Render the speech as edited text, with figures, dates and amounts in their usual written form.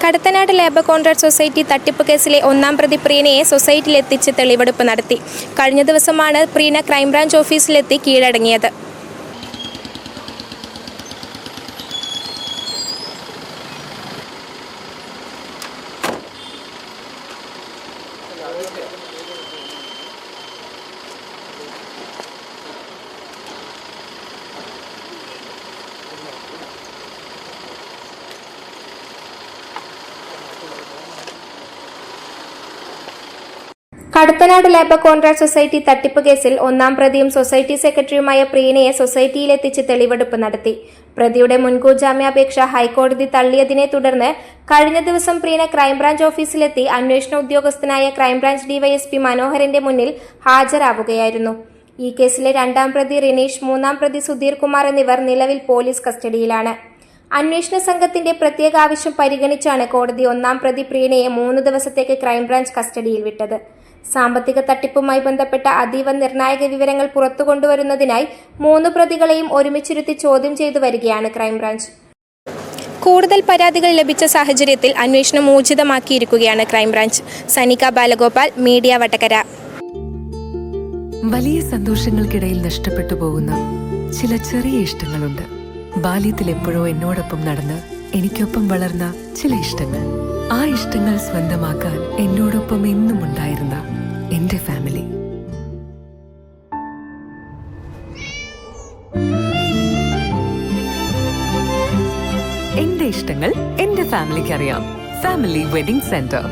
Kadathanad labour contract society തട്ടിപ്പ് കേസിലെ ഒന്നാം പ്രതി പ്രീനയെ സൊസൈറ്റിയിലെത്തിച്ച് തെളിവെടുപ്പ് നടത്തി. കഴിഞ്ഞ ദിവസമാണ് പ്രീന ക്രൈംബ്രാഞ്ച് ഓഫീസിലെത്തി കീഴടങ്ങിയത്. കടത്തനാട് ലേബർ കോൺട്രാക്ട് സൊസൈറ്റി തട്ടിപ്പ് കേസിൽ ഒന്നാം പ്രതിയും സൊസൈറ്റി സെക്രട്ടറിയുമായ പ്രീനയെ സൊസൈറ്റിയിലെത്തിച്ച് തെളിവെടുപ്പ് നടത്തി. പ്രതിയുടെ മുൻകൂർ ജാമ്യാപേക്ഷ ഹൈക്കോടതി തള്ളിയതിനെ തുടർന്ന് കഴിഞ്ഞ ദിവസം പ്രീന ക്രൈംബ്രാഞ്ച് ഓഫീസിലെത്തി അന്വേഷണ ഉദ്യോഗസ്ഥനായ ക്രൈംബ്രാഞ്ച് ഡിവൈഎസ്പി മനോഹരന്റെ മുന്നിൽ ഹാജരാവുകയായിരുന്നു. ഈ കേസിലെ രണ്ടാം പ്രതി റിനീഷ്, മൂന്നാം പ്രതി സുധീർ കുമാർ എന്നിവർ നിലവിൽ പോലീസ് കസ്റ്റഡിയിലാണ്. അന്വേഷണ സംഘത്തിന്റെ പ്രത്യേക ആവശ്യം പരിഗണിച്ചാണ് കോടതി ഒന്നാം പ്രതി പ്രീനയെ 3 ദിവസത്തേക്ക് ക്രൈംബ്രാഞ്ച് കസ്റ്റഡിയിൽ വിട്ടത്. സാമ്പത്തിക തട്ടിപ്പുമായി ബന്ധപ്പെട്ട അതീവ നിർണായക വിവരങ്ങൾ പുറത്തുകൊണ്ടുവരുന്നതിനായി 3 പ്രതികളെയും ഒരുമിച്ചിരുത്തി ചോദ്യം ചെയ്തു വരികയാണ് ക്രൈംബ്രാഞ്ച്. കൂടുതൽ പരാതികൾ ലഭിച്ച സാഹചര്യത്തിൽ അന്വേഷണം ഊർജിതമാക്കിയിരിക്കുകയാണ് ക്രൈംബ്രാഞ്ച്. സനിക ബാലഗോപാൽ, മീഡിയ വടകര. വലിയ സന്തോഷങ്ങൾക്കിടയിൽ നഷ്ടപ്പെട്ടു പോകുന്ന ചില ചെറിയ ഇഷ്ടങ്ങളുണ്ട്. ബാല്യത്തിൽ എപ്പോഴോ എന്നോടൊപ്പം നടന്ന് എനിക്കൊപ്പം വളർന്ന ചില ഇഷ്ടങ്ങൾ. ആ ഇഷ്ടങ്ങൾ സ്വന്തമാക്കാൻ എന്നോടൊപ്പം എന്നും ഉണ്ടായിരുന്ന എന്റെ ഫാമിലി. എന്റെ ഇഷ്ടങ്ങൾ എന്റെ ഫാമിലിക്ക് അറിയാം. Family wedding centre.